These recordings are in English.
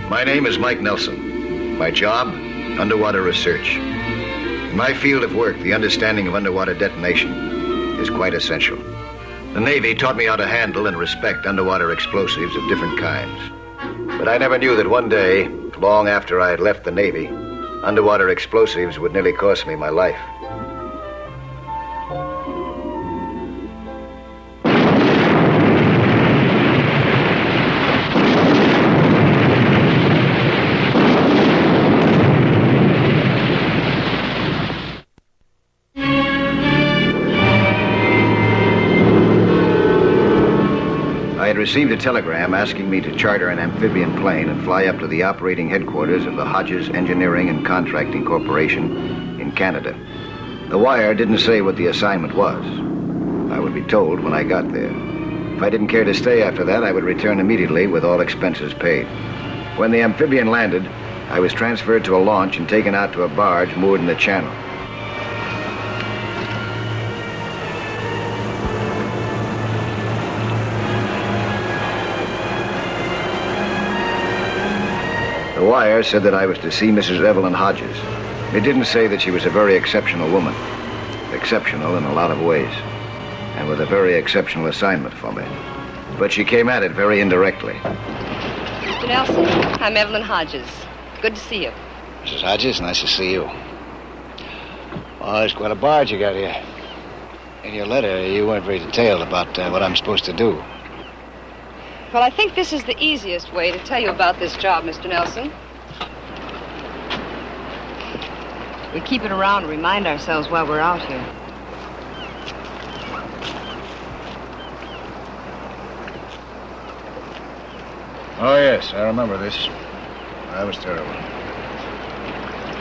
My name is Mike Nelson. My job, underwater research. In my field of work, the understanding of underwater detonation is quite essential. The Navy taught me how to handle and respect underwater explosives of different kinds. But I never knew that one day, long after I had left the Navy, underwater explosives would nearly cost me my life. I had received a telegram asking me to charter an amphibian plane and fly up to the operating headquarters of the Hodges Engineering and Contracting Corporation in Canada. The wire didn't say what the assignment was. I would be told when I got there. If I didn't care to stay after that, I would return immediately with all expenses paid. When the amphibian landed, I was transferred to a launch and taken out to a barge moored in the channel. The wire said that I was to see Mrs. Evelyn Hodges. It didn't say that she was a very exceptional woman. Exceptional in a lot of ways. And with a very exceptional assignment for me. But she came at it very indirectly. Mr. Nelson, I'm Evelyn Hodges. Good to see you. Mrs. Hodges, nice to see you. Oh, it's quite a barge you got here. In your letter, you weren't very detailed about what I'm supposed to do. Well, I think this is the easiest way to tell you about this job, Mr. Nelson. We keep it around to remind ourselves why we're out here. Oh, yes, I remember this. That was terrible.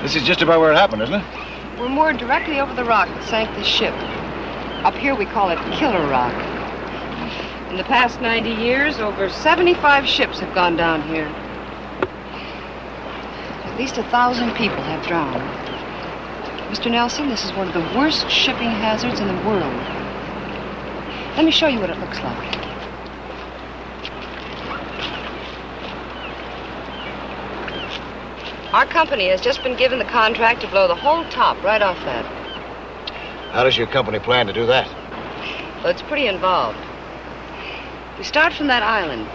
This is just about where it happened, isn't it? We're moored directly over the rock that sank this ship. Up here we call it Killer Rock. In the past 90 years, over 75 ships have gone down here. At least 1,000 people have drowned. Mr. Nelson, this is one of the worst shipping hazards in the world. Let me show you what it looks like. Our company has just been given the contract to blow the whole top right off that. How does your company plan to do that? Well, it's pretty involved. We start from that island.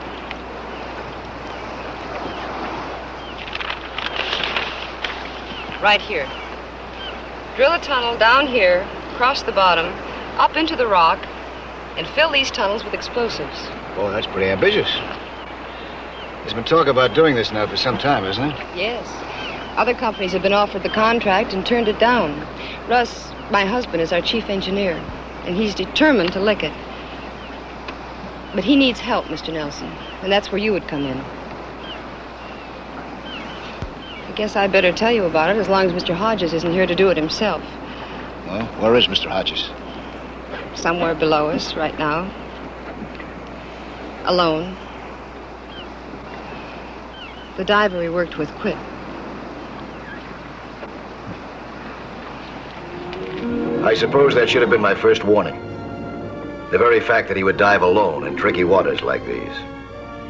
Right here. Drill a tunnel down here, across the bottom, up into the rock, and fill these tunnels with explosives. Boy, that's pretty ambitious. There's been talk about doing this now for some time, isn't it? Yes. Other companies have been offered the contract and turned it down. Russ, my husband, is our chief engineer, and he's determined to lick it. But he needs help, Mr. Nelson, and that's where you would come in. I guess I better tell you about it as long as Mr. Hodges isn't here to do it himself. Well, where is Mr. Hodges? Somewhere below us right now. Alone. The diver he worked with quit. I suppose that should have been my first warning. The very fact that he would dive alone in tricky waters like these.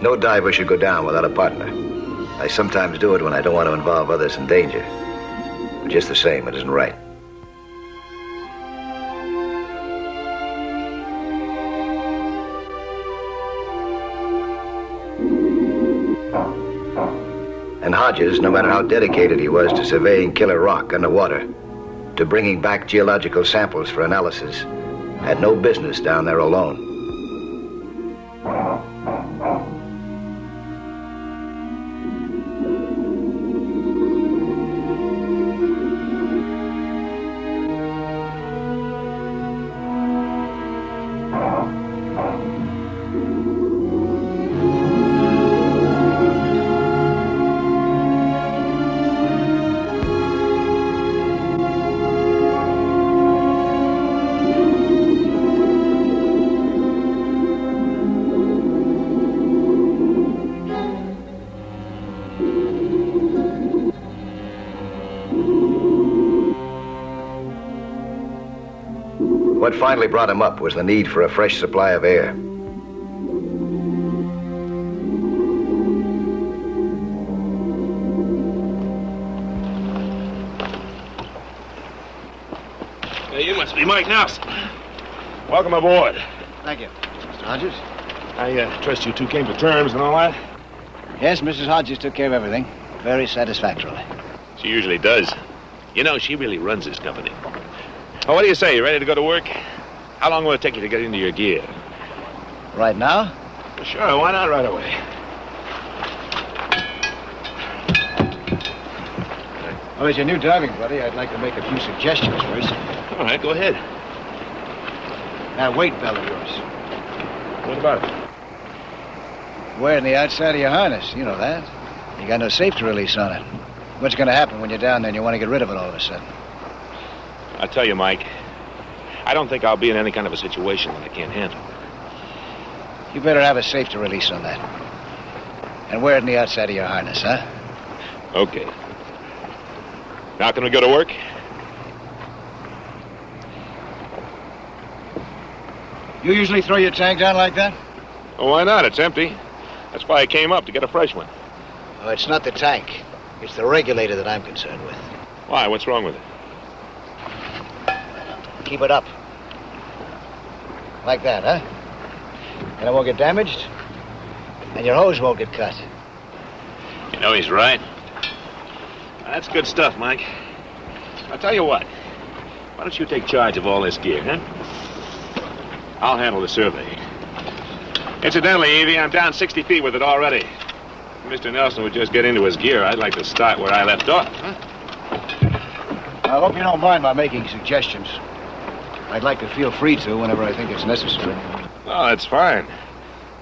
No diver should go down without a partner. I sometimes do it when I don't want to involve others in danger. But just the same, it isn't right. And Hodges, no matter how dedicated he was to surveying Killer Rock underwater, to bringing back geological samples for analysis, had no business down there alone. What finally brought him up was the need for a fresh supply of air. Hey, you must be Mike Nelson. Welcome aboard. Thank you. Mr. Hodges? I trust you two came to terms and all that? Yes, Mrs. Hodges took care of everything. Very satisfactorily. She usually does. You know, she really runs this company. Well, what do you say? You ready to go to work? How long will it take you to get into your gear? Right now? Well, sure, why not right away? Well, as your new diving buddy, I'd like to make a few suggestions first. All right, go ahead. That weight belt of yours. What about it? Wearing the outside of your harness, you know that. You got no safety release on it. What's going to happen when you're down there and you want to get rid of it all of a sudden? I'll tell you, Mike, I don't think I'll be in any kind of a situation that I can't handle. You better have a safety release on that. And wear it on the outside of your harness, huh? Okay. Now can we go to work? You usually throw your tank down like that? Well, why not? It's empty. That's why I came up, to get a fresh one. Oh, it's not the tank. It's the regulator that I'm concerned with. Why? What's wrong with it? Keep it up. Like that, huh? And it won't get damaged, and your hose won't get cut. You know, he's right. That's good stuff, Mike. I'll tell you what. Why don't you take charge of all this gear, huh? I'll handle the survey. Incidentally, Evie, I'm down 60 feet with it already. If Mr. Nelson would just get into his gear, I'd like to start where I left off, huh? I hope you don't mind my making suggestions. I'd like to feel free to whenever I think it's necessary. Oh, that's fine.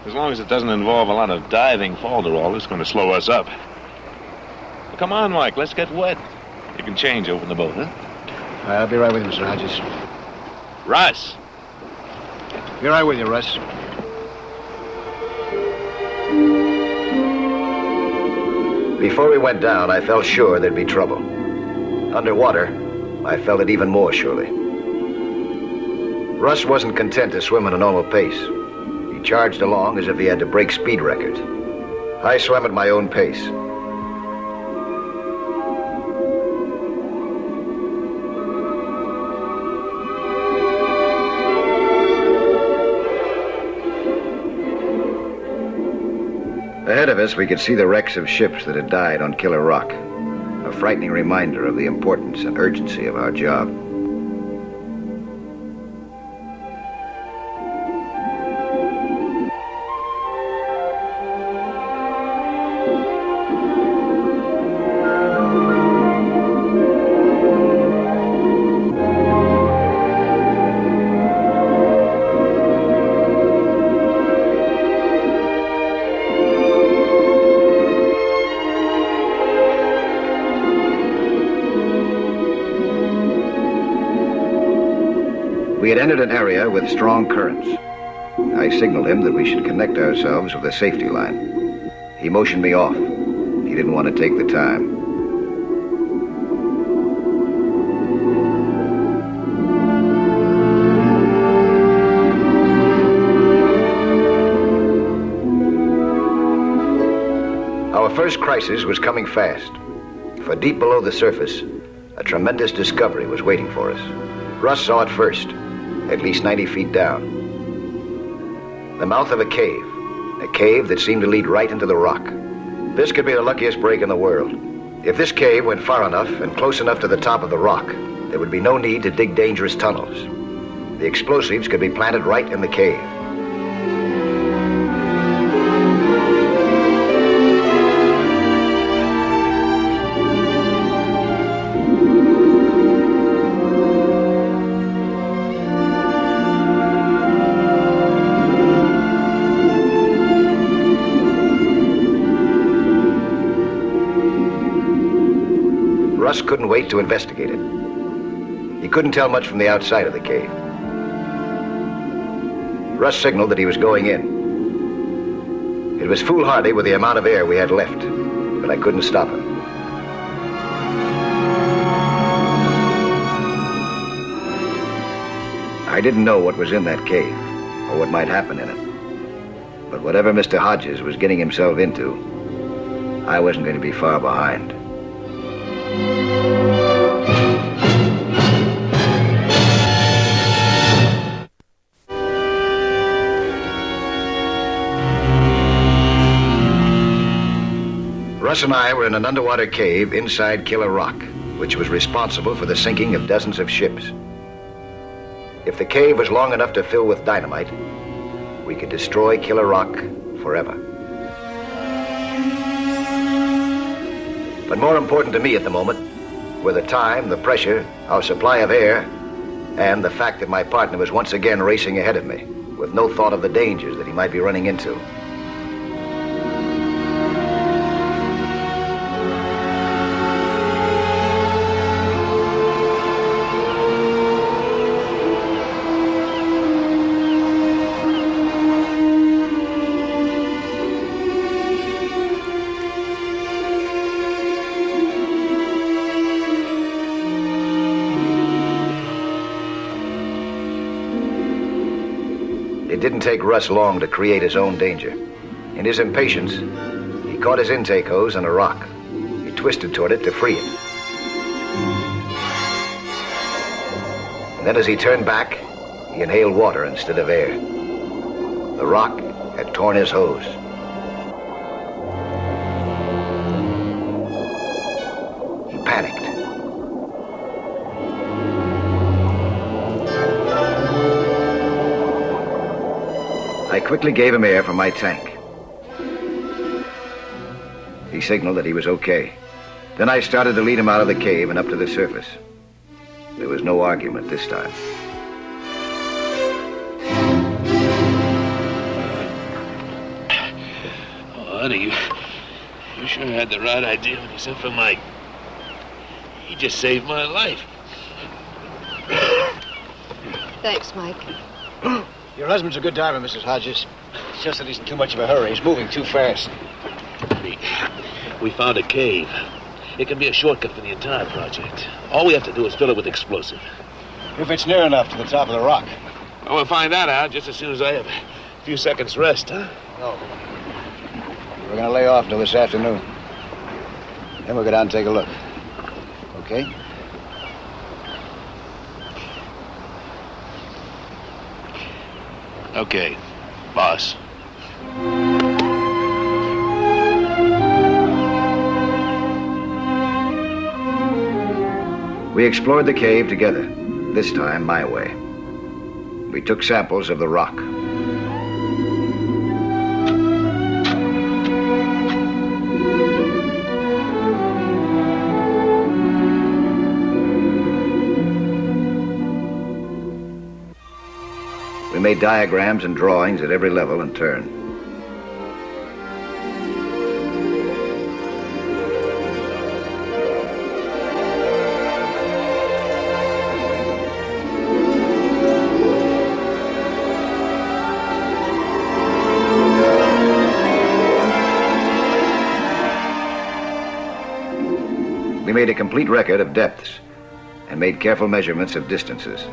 As long as it doesn't involve a lot of diving falderall, it's going to slow us up. Well, come on, Mike, let's get wet. You can change over in the boat, huh? I'll be right with you, Mr. Hodges. Russ! Be right with you, Russ. Before we went down, I felt sure there'd be trouble. Underwater, I felt it even more surely. Russ wasn't content to swim at a normal pace. He charged along as if he had to break speed records. I swam at my own pace. Ahead of us, we could see the wrecks of ships that had died on Killer Rock. A frightening reminder of the importance and urgency of our job. We had entered an area with strong currents. I signaled him that we should connect ourselves with a safety line. He motioned me off. He didn't want to take the time. Our first crisis was coming fast. For deep below the surface, a tremendous discovery was waiting for us. Russ saw it first. At least 90 feet down. The mouth of a cave that seemed to lead right into the rock. This could be the luckiest break in the world. If this cave went far enough and close enough to the top of the rock, there would be no need to dig dangerous tunnels. The explosives could be planted right in the cave. Russ couldn't wait to investigate it. He couldn't tell much from the outside of the cave. Russ signaled that he was going in. It was foolhardy with the amount of air we had left, but I couldn't stop him. I I didn't know what was in that cave, or what might happen in it. But whatever Mr. Hodges was getting himself into, I wasn't going to be far behind. Russ and I were in an underwater cave inside Killer Rock, which was responsible for the sinking of dozens of ships. If the cave was long enough to fill with dynamite, we could destroy Killer Rock forever. But more important to me at the moment were the time, the pressure, our supply of air, and the fact that my partner was once again racing ahead of me, with no thought of the dangers that he might be running into. It didn't take Russ long to create his own danger. In his impatience, he caught his intake hose on a rock. He twisted toward it to free it. And then as he turned back, he inhaled water instead of air. The rock had torn his hose. He panicked. I quickly gave him air from my tank. He signaled that he was okay. Then I started to lead him out of the cave and up to the surface. There was no argument this time. Oh, honey, you sure had the right idea when you sent for Mike. He just saved my life. Thanks, Mike. Your husband's a good diver, Mrs. Hodges. It's just that he's in too much of a hurry. He's moving too fast. We found a cave. It can be a shortcut for the entire project. All we have to do is fill it with explosive. If it's near enough to the top of the rock. Well, we'll find that out just as soon as I have a few seconds rest, huh? No. We're going to lay off until this afternoon. Then we'll go down and take a look. Okay? Okay, boss. We explored the cave together, this time my way. We took samples of the rock. We made diagrams and drawings at every level and turn. We made a complete record of depths and made careful measurements of distances.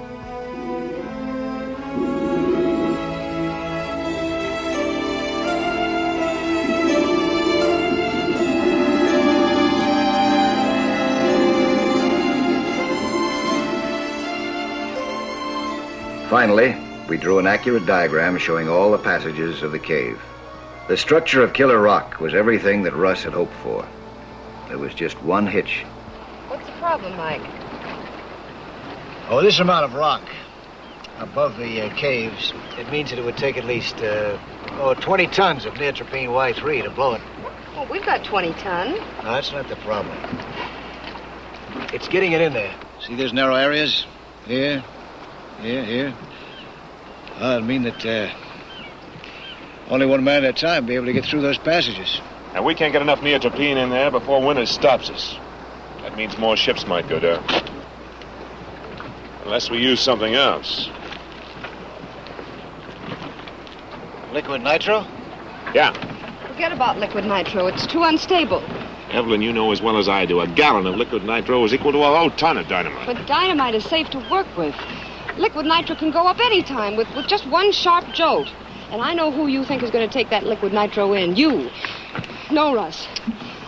Finally, we drew an accurate diagram showing all the passages of the cave. The structure of Killer Rock was everything that Russ had hoped for. There was just one hitch. What's the problem, Mike? Oh, this amount of rock above the caves, it means that it would take at least 20 tons of neotropene Y3 to blow it. Well, we've got 20 ton. No, that's not the problem. It's getting it in there. See those narrow areas? Here. Well, it'll mean that only one man at a time will be able to get through those passages. And we can't get enough neotropene in there before winter stops us. That means more ships might go down. Unless we use something else. Liquid nitro? Yeah. Forget about liquid nitro. It's too unstable. Evelyn, you know as well as I do, a gallon of liquid nitro is equal to a whole ton of dynamite. But dynamite is safe to work with. Liquid nitro can go up any time with just one sharp jolt. And I know who you think is going to take that liquid nitro in. You. No, Russ.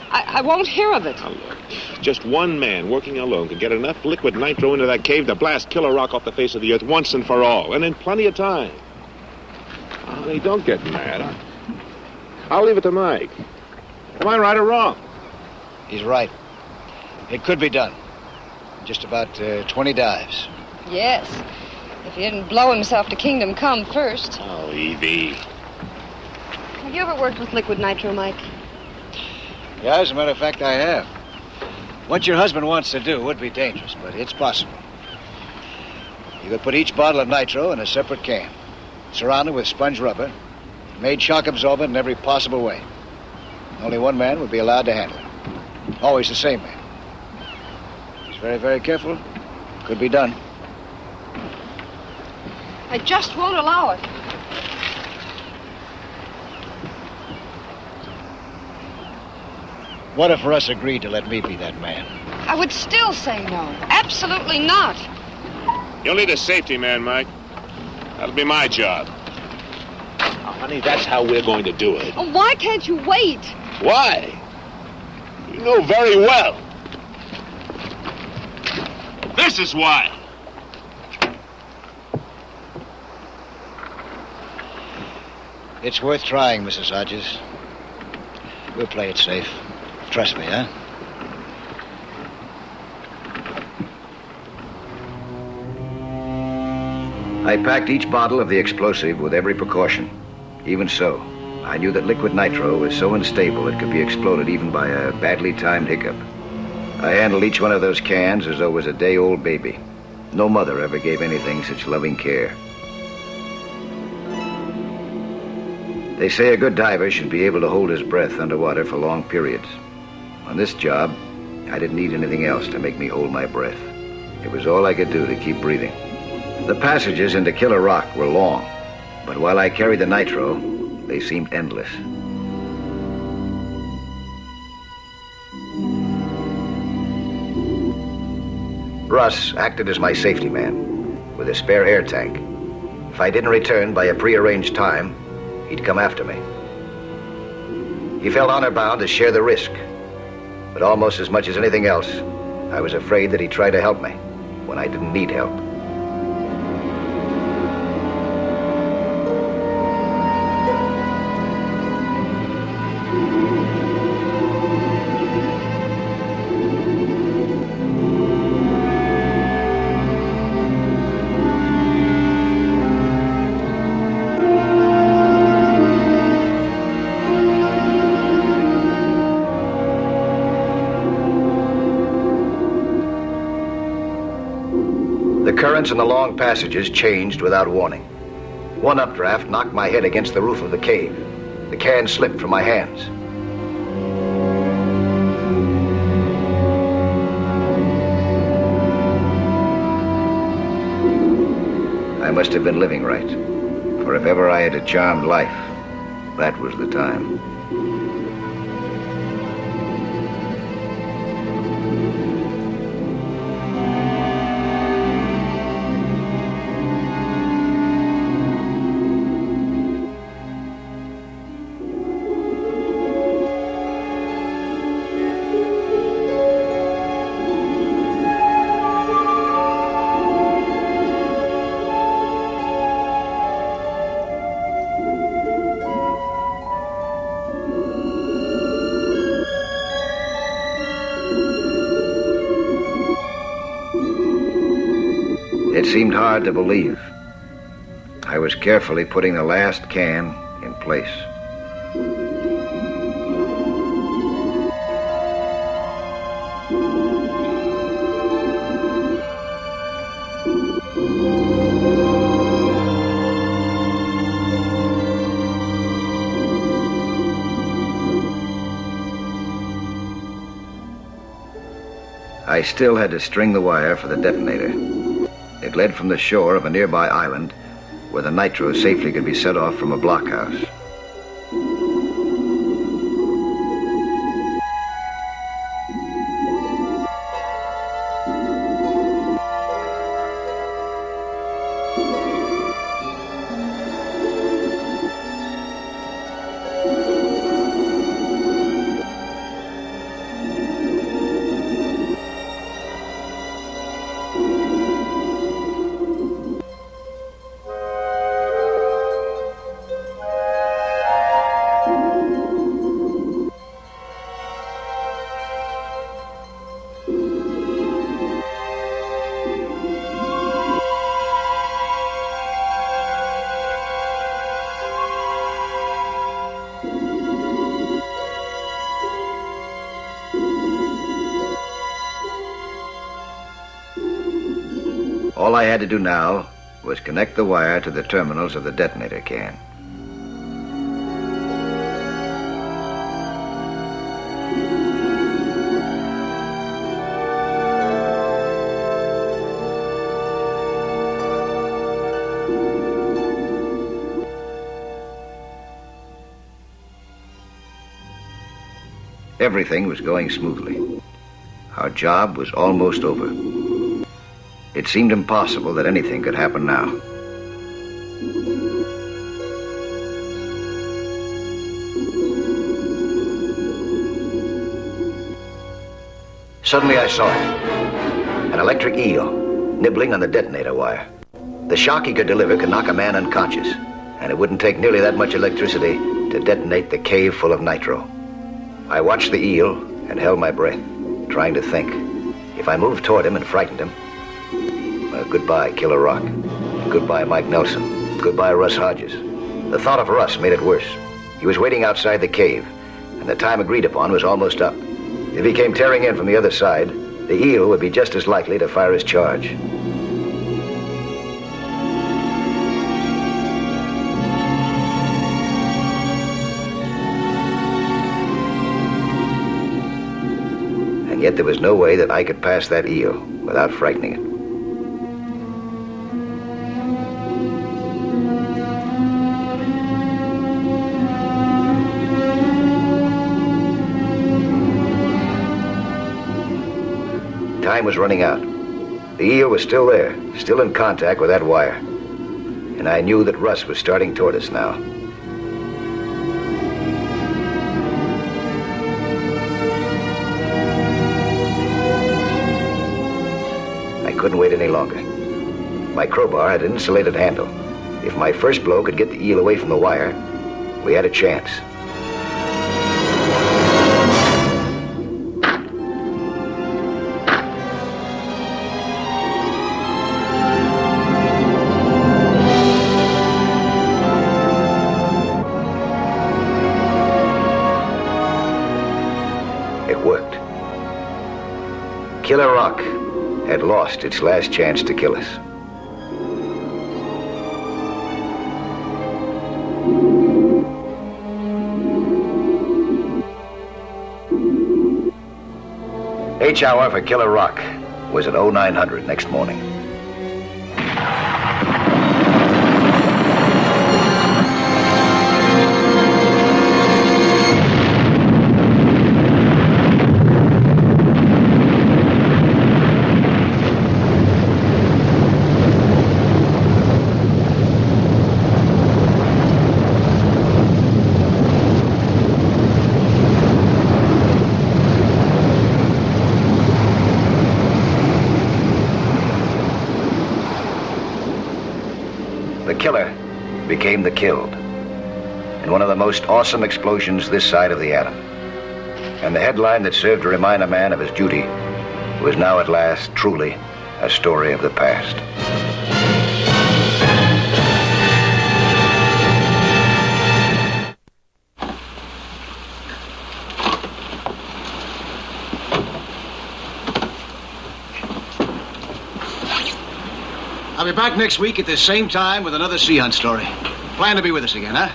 I won't hear of it. Now, look, just one man working alone could get enough liquid nitro into that cave to blast Killer Rock off the face of the earth once and for all, and in plenty of time. Honey, don't get mad. I'll leave it to Mike. Am I right or wrong? He's right. It could be done. Just about 20 dives. Yes. If he didn't blow himself to kingdom come first. Oh, Evie. Have you ever worked with liquid nitro, Mike? Yeah, as a matter of fact, I have. What your husband wants to do would be dangerous, but it's possible. You could put each bottle of nitro in a separate can, surrounded with sponge rubber, made shock absorbent in every possible way. Only one man would be allowed to handle it. Always the same man. He's very, very careful. Could be done. I just won't allow it. What if Russ agreed to let me be that man? I would still say no. Absolutely not. You'll need a safety man, Mike. That'll be my job. Now, honey, that's how we're going to do it. Oh, why can't you wait? Why? You know very well. This is why. It's worth trying, Mrs. Hodges. We'll play it safe. Trust me, huh? I packed each bottle of the explosive with every precaution. Even so, I knew that liquid nitro was so unstable it could be exploded even by a badly timed hiccup. I handled each one of those cans as though it was a day-old baby. No mother ever gave anything such loving care. They say a good diver should be able to hold his breath underwater for long periods. On this job, I didn't need anything else to make me hold my breath. It was all I could do to keep breathing. The passages into Killer Rock were long, but while I carried the nitro, they seemed endless. Russ acted as my safety man, with a spare air tank. If I didn't return by a prearranged time, he'd come after me. He felt honor-bound to share the risk, but almost as much as anything else, I was afraid that he'd try to help me when I didn't need help. The currents in the long passages changed without warning. One updraft knocked my head against the roof of the cave. The can slipped from my hands. I must have been living right, for if ever I had a charmed life, that was the time. It seemed hard to believe. I was carefully putting the last can in place. I still had to string the wire for the detonator. It led from the shore of a nearby island where the nitro safely could be set off from a blockhouse. All I had to do now was connect the wire to the terminals of the detonator can. Everything was going smoothly. Our job was almost over. It seemed impossible that anything could happen now. Suddenly I saw it. An electric eel nibbling on the detonator wire. The shock he could deliver could knock a man unconscious, and it wouldn't take nearly that much electricity to detonate the cave full of nitro. I watched the eel and held my breath, trying to think. If I moved toward him and frightened him, well, goodbye, Killer Rock. Goodbye, Mike Nelson. Goodbye, Russ Hodges. The thought of Russ made it worse. He was waiting outside the cave, and the time agreed upon was almost up. If he came tearing in from the other side, the eel would be just as likely to fire his charge. And yet there was no way that I could pass that eel without frightening it. Time was running out. The eel was still there, still in contact with that wire. And I knew that Russ was starting toward us now. Couldn't wait any longer. My crowbar had an insulated handle. If my first blow could get the eel away from the wire, we had a chance. It worked. Killer Rock had lost its last chance to kill us. H hour for Killer Rock was at 0900 next morning. The killer became the killed in one of the most awesome explosions this side of the atom. And the headline that served to remind a man of his duty was now at last truly a story of the past. I'll be back next week at the same time with another sea hunt story. Plan to be with us again, huh?